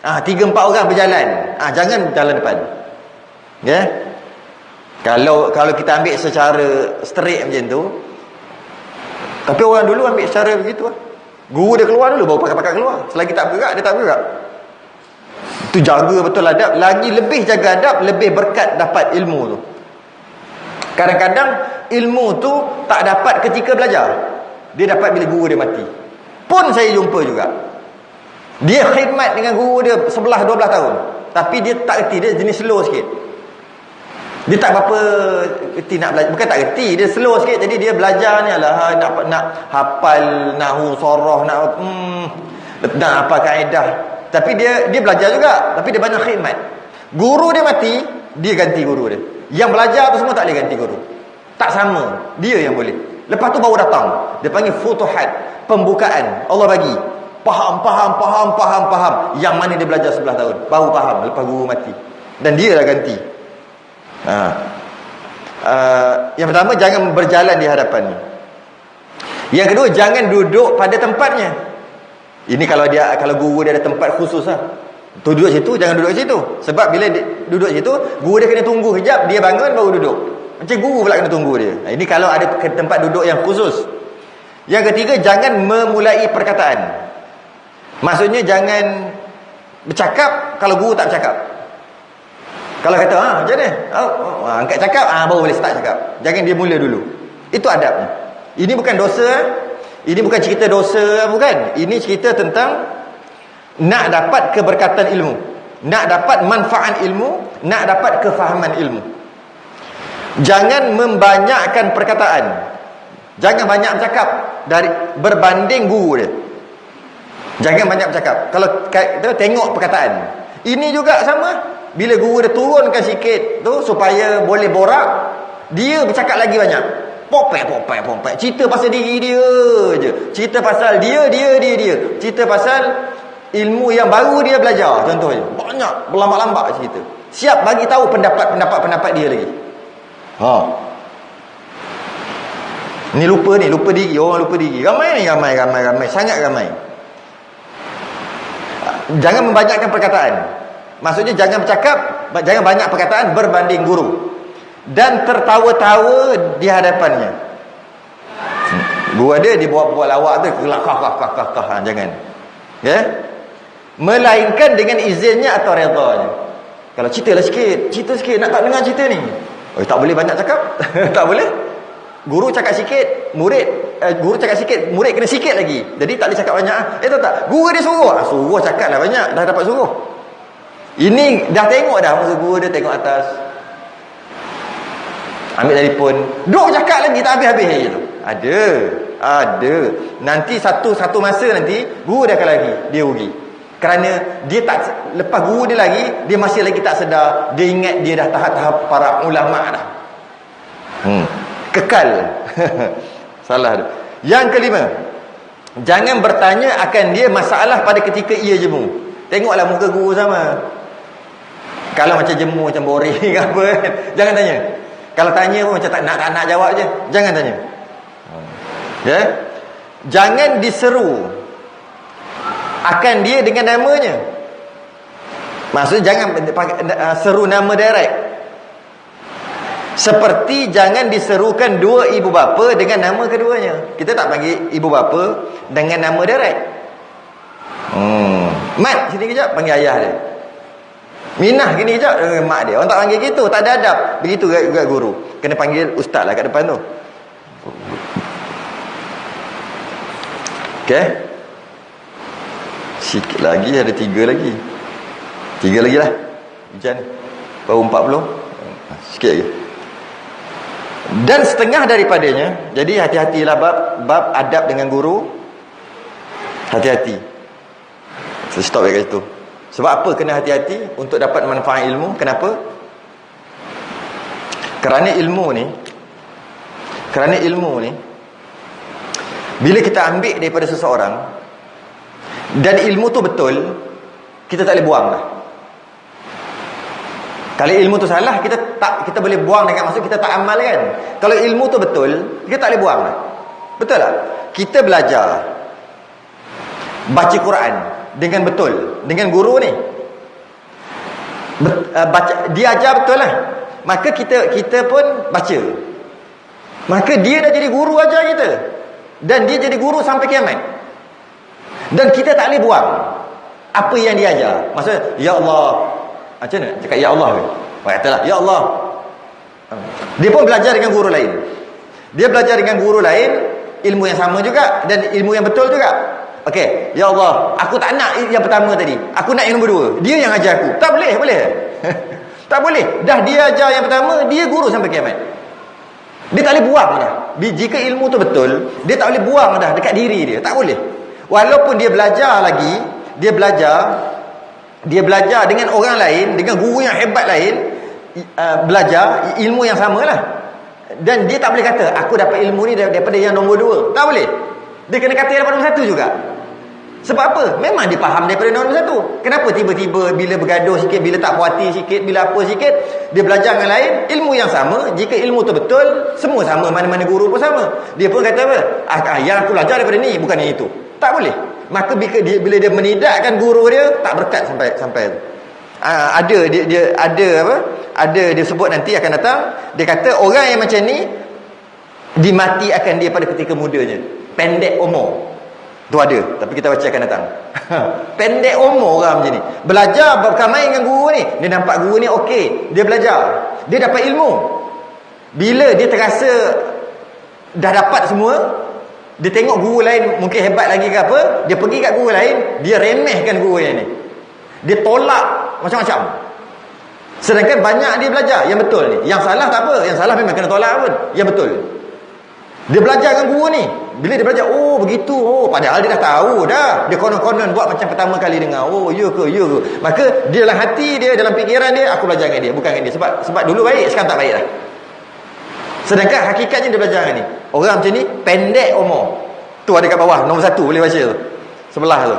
3-4 orang berjalan, jangan jalan depan. Ya. Kalau kita ambil secara straight macam tu, tapi orang dulu ambil secara begitu lah. Guru dia keluar dulu, baru pakat-pakat keluar. Selagi tak bergerak, dia tak bergerak. Itu jaga betul adab. Lagi lebih jaga adab, lebih berkat dapat ilmu tu. Kadang-kadang ilmu tu tak dapat ketika belajar. Dia dapat bila guru dia mati. Pun saya jumpa juga. Dia khidmat dengan guru dia 11-12 tahun. Tapi dia tak reti, dia jenis slow sikit. Dia tak berapa reti nak belajar. Bukan tak reti, dia slow sikit. Jadi dia belajar ni adalah nak hafal nahwu soroh, nak apa kaedah. Tapi dia belajar juga, tapi dia banyak khidmat. Guru dia mati, dia ganti guru dia. Yang belajar tu semua tak boleh ganti guru. Tak sama, dia yang boleh. Lepas tu baru datang. Dia panggil futuhat, pembukaan. Allah bagi faham. Yang mana dia belajar 11 tahun, baru faham lepas guru mati. Dan dia dah ganti. Yang pertama, jangan berjalan di hadapannya. Yang kedua, jangan duduk pada tempatnya. Ini kalau guru dia ada tempat khusus lah. Tu duduk situ, jangan duduk situ. Sebab bila dia duduk situ, guru dia kena tunggu kejap, dia bangun baru duduk. Macam guru pula kena tunggu dia. Ini kalau ada tempat duduk yang khusus. Yang ketiga, jangan memulai perkataan. Maksudnya jangan bercakap kalau guru tak bercakap. Kalau kata, macam mana? Angkat cakap, baru boleh start cakap. Jangan dia mula dulu. Itu adabnya. Ini bukan dosa. Ini bukan cerita dosa, bukan. Ini cerita tentang nak dapat keberkatan ilmu. Nak dapat manfaat ilmu. Nak dapat kefahaman ilmu. Jangan membanyakkan perkataan. Jangan banyak bercakap berbanding guru dia. Jangan banyak bercakap. Kalau kita tengok perkataan. Ini juga sama. Bila guru dia turunkan sikit tu supaya boleh borak, dia bercakap lagi banyak. Popek. Cerita pasal diri dia je. Cerita pasal dia. Cerita pasal ilmu yang baru dia belajar, contohnya. Banyak berlambak-lambak cerita. Siap bagi tahu pendapat dia lagi. Ni lupa diri, orang lupa diri. Ramai, sangat ramai. Jangan membanyakkan perkataan. Maksudnya jangan banyak perkataan berbanding guru. Dan tertawa-tawa di hadapannya. Guru ada, dia buat lawak tu, jangan. Ya? Melainkan dengan izinnya atau redanya. Kalau cerita sikit, nak tak dengar cerita ni. Tak boleh banyak cakap. Tak boleh. Guru cakap sikit, murid kena sikit lagi. Jadi tak boleh cakap banyak. Tahu tak? Guru dia suruh cakaplah banyak, dah dapat suruh. Ini dah tengok dah masa guru dia tengok atas. Ambil telefon, duk cakap lagi tak habis-habis je tu. Ada. Nanti satu masa nanti guru dia akan lagi, dia rugi. Kerana dia tak, lepas guru dia lagi, dia masih lagi tak sedar, dia ingat dia dah tahap-tahap para ulama dah. Kekal. Salah tu. Yang kelima, jangan bertanya akan dia masalah pada ketika ia jemu. Tengoklah muka guru sama. Kalau macam jemu, macam boring apa kan, jangan tanya. Kalau tanya pun macam tak nak jawab je, jangan tanya. Ya? Jangan diseru akan dia dengan namanya. Maksudnya jangan seru nama direct. Seperti jangan diserukan dua ibu bapa dengan nama keduanya. Kita tak panggil ibu bapa dengan nama direct. Mat sini kejap, panggil ayah dia. Minah gini kejap dengan mak dia. Orang tak panggil gitu, tak ada adab. Begitu juga guru. Kena panggil ustaz lah kat depan tu. Okey. Sikit lagi, ada 3 lagi. 3 lagi lah hujan. Baru 40. Sikit lagi. Dan setengah daripadanya. Jadi hati-hatilah bab adab dengan guru. Hati-hati. Saya stop dekat situ. Sebab apa kena hati-hati? Untuk dapat manfaat ilmu. Kenapa? Kerana ilmu ni bila kita ambil daripada seseorang dan ilmu tu betul, kita tak boleh buang lah. Kalau ilmu tu salah, kita boleh buang dengan maksud kita tak amal kan. Kalau ilmu tu betul, kita tak boleh buang lah. Betul tak? Kita belajar baca Quran dengan betul, dengan guru ni dia ajar betul lah, maka kita pun baca, maka dia dah jadi guru ajar kita, dan dia jadi guru sampai kiamat, dan kita tak boleh buang apa yang dia ajar. Maksudnya, ya Allah, macam mana cakap ya Allah ke? Katalah ya Allah. Dia pun belajar dengan guru lain, dia belajar dengan guru lain ilmu yang sama juga dan ilmu yang betul juga. Okey, ya Allah, aku tak nak yang pertama tadi, aku nak yang nombor 2. Dia yang ajar aku. Tak boleh. Tak boleh. Dah dia ajar yang pertama, dia guru sampai kiamat. Dia tak boleh buang dah. Jika ilmu tu betul, dia tak boleh buang dah dekat diri dia. Tak boleh. Walaupun dia belajar lagi, dia belajar dengan orang lain, dengan guru yang hebat lain, belajar ilmu yang samalah. Dan dia tak boleh kata aku dapat ilmu ni daripada yang nombor 2. Tak boleh. Dia kena kata yang dapat nombor 1 juga. Sebab apa? Memang dia faham daripada nombor 1. Kenapa tiba-tiba bila bergaduh sikit, bila tak puas hati sikit, bila apa sikit, dia belajar dengan lain, ilmu yang sama. Jika ilmu tu betul, semua sama, mana-mana guru pun sama. Dia pun kata apa? Yang aku belajar daripada ni, bukan yang itu. Tak boleh. Maka bila dia menidakkan guru dia, tak berkat sampai ada dia sebut nanti akan datang. Dia kata orang yang macam ni dimati akan dia pada ketika mudanya, pendek umur. Tu ada, tapi kita baca akan datang. Pendek umur orang macam ni, belajar berkamai dengan guru ni. Dia nampak guru ni okey, dia belajar, dia dapat ilmu. Bila dia terasa dah dapat semua, dia tengok guru lain mungkin hebat lagi ke apa, dia pergi kat guru lain, dia remehkan guru yang ni, dia tolak macam-macam. Sedangkan banyak dia belajar yang betul ni. Yang salah tak apa, yang salah memang kena tolak pun. Yang betul, dia belajar dengan guru ni. Bila dia belajar, oh begitu, oh padahal dia dah tahu dah. Dia konon-konon buat macam pertama kali dengar. Oh ya ke. Maka dia dalam hati dia, dalam fikiran dia, aku belajar dengan dia, bukan dengan dia. Sebab dulu baik, sekarang tak baik dah. Sedangkan hakikatnya dia belajar dengan ni. Orang macam ni pendek umur. Tu ada kat bawah nombor 1, boleh baca tu. Sebelah tu.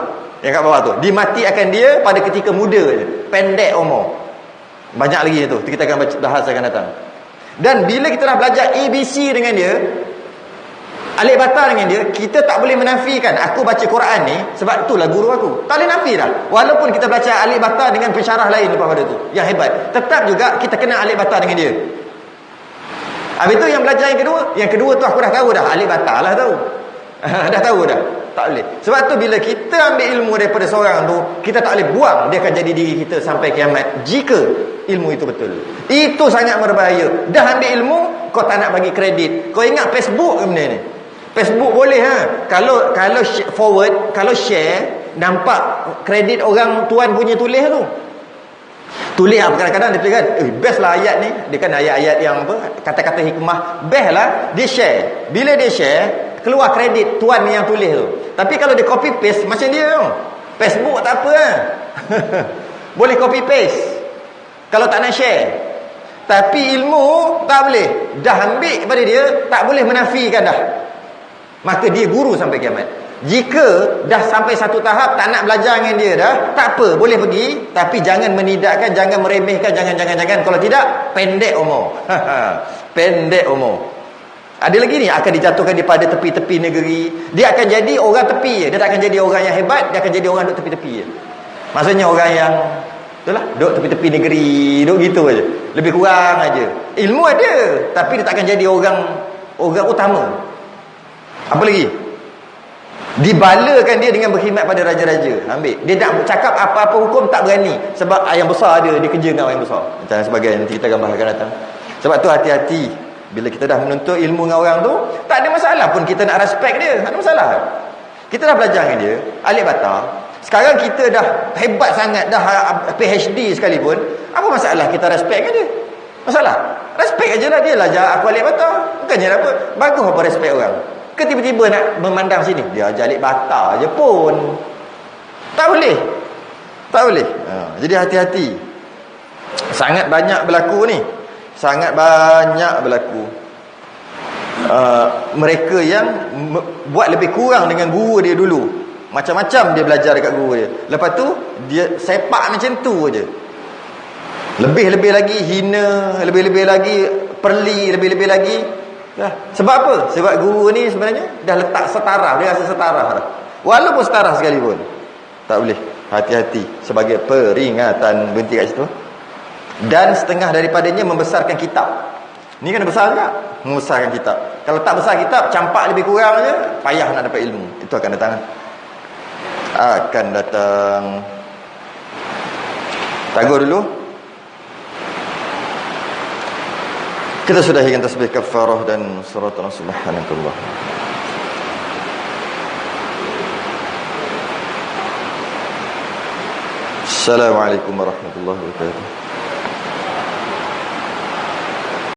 Yang kat bawah tu. Dimati akan dia pada ketika muda je. Pendek umur. Banyak lagi tu. Kita akan bahas akan datang. Dan bila kita dah belajar ABC dengan dia, alif bata dengan dia, kita tak boleh menafikan aku baca Quran ni sebab itulah guru aku. Tak boleh nafi dah. Walaupun kita baca alif bata dengan pensyarah lain lepas pada tu yang hebat, tetap juga kita kena alif bata dengan dia. Habis tu yang belajar yang kedua tu aku dah tahu dah, alif bata lah tahu. Dah tahu dah. Tak boleh. Sebab tu bila kita ambil ilmu daripada seorang tu, kita tak boleh buang. Dia akan jadi diri kita sampai kiamat jika ilmu itu betul. Itu sangat berbahaya. Dah ambil ilmu, kau tak nak bagi kredit. Kau ingat Facebook ke benda ni? Facebook boleh Kalau forward, kalau share, nampak kredit orang tuan punya tulis tu. Tulis kadang-kadang dia tulis kan, best lah ayat ni. Dia kan ayat-ayat yang apa, kata-kata hikmah, best lah. Dia share. Bila dia share, keluar kredit tuan yang tulis tu. Tapi kalau dia copy paste, macam dia tu. Facebook tak apa boleh copy paste kalau tak nak share. Tapi ilmu tak boleh. Dah ambil kepada dia, tak boleh menafikan dah. Maka dia guru sampai kiamat. Jika dah sampai satu tahap tak nak belajar dengan dia dah, tak apa, boleh pergi, tapi jangan menidakkan, jangan meremehkan, jangan. Kalau tidak, pendek umur. Pendek umur. Ada lagi ni, akan dijatuhkan dia pada tepi-tepi negeri. Dia akan jadi orang tepi je. Dia tak akan jadi orang yang hebat, dia akan jadi orang duduk tepi-tepi je. Maksudnya orang yang itulah, duduk tepi-tepi negeri, duduk gitu aja. Lebih kurang aja. Ilmu ada, tapi dia tak akan jadi orang utama. Apa lagi? Dibalakan dia dengan berkhidmat pada raja-raja. Ambil. Dia nak cakap apa-apa hukum tak berani. Sebab yang besar ada, dia kerja dengan orang yang besar. Macam sebagainya, nanti kita akan bahas akan datang. Sebab tu hati-hati. Bila kita dah menuntut ilmu dengan orang tu, tak ada masalah pun kita nak respect dia. Tak ada masalah. Kita dah belajar dengan dia, alif bata. Sekarang kita dah hebat sangat, dah PhD sekalipun, apa masalah kita respect kan dia? Masalah? Respect aje lah, dia lah ajar aku alik bata. Bukannya apa? Bagus apa respect orang. Ke tiba-tiba nak memandang sini, dia ajar alik bata je pun. Tak boleh. Tak boleh. Jadi hati-hati. Sangat banyak berlaku ni. Sangat banyak berlaku. Mereka yang buat lebih kurang dengan guru dia dulu. Macam-macam dia belajar dekat guru dia. Lepas tu dia sepak macam tu aje. Lebih-lebih lagi hina, lebih-lebih lagi perli, lebih-lebih lagi. Sebab apa? Sebab guru ni sebenarnya dah letak setara, dia rasa setara dah. Walaupun setara sekalipun. Tak boleh. Hati-hati, sebagai peringatan. Berhenti kat situ. Dan setengah daripadanya membesarkan kitab. Ni kan besar juga, membesarkan kitab. Kalau tak besar kitab, campak lebih kurang je, payah nak dapat ilmu. Itu akan datang. Akan datang. Tagur dulu. Kita sudahikan tasbih kafarah dan surat Subhanakallah. Assalamualaikum warahmatullahi wabarakatuh.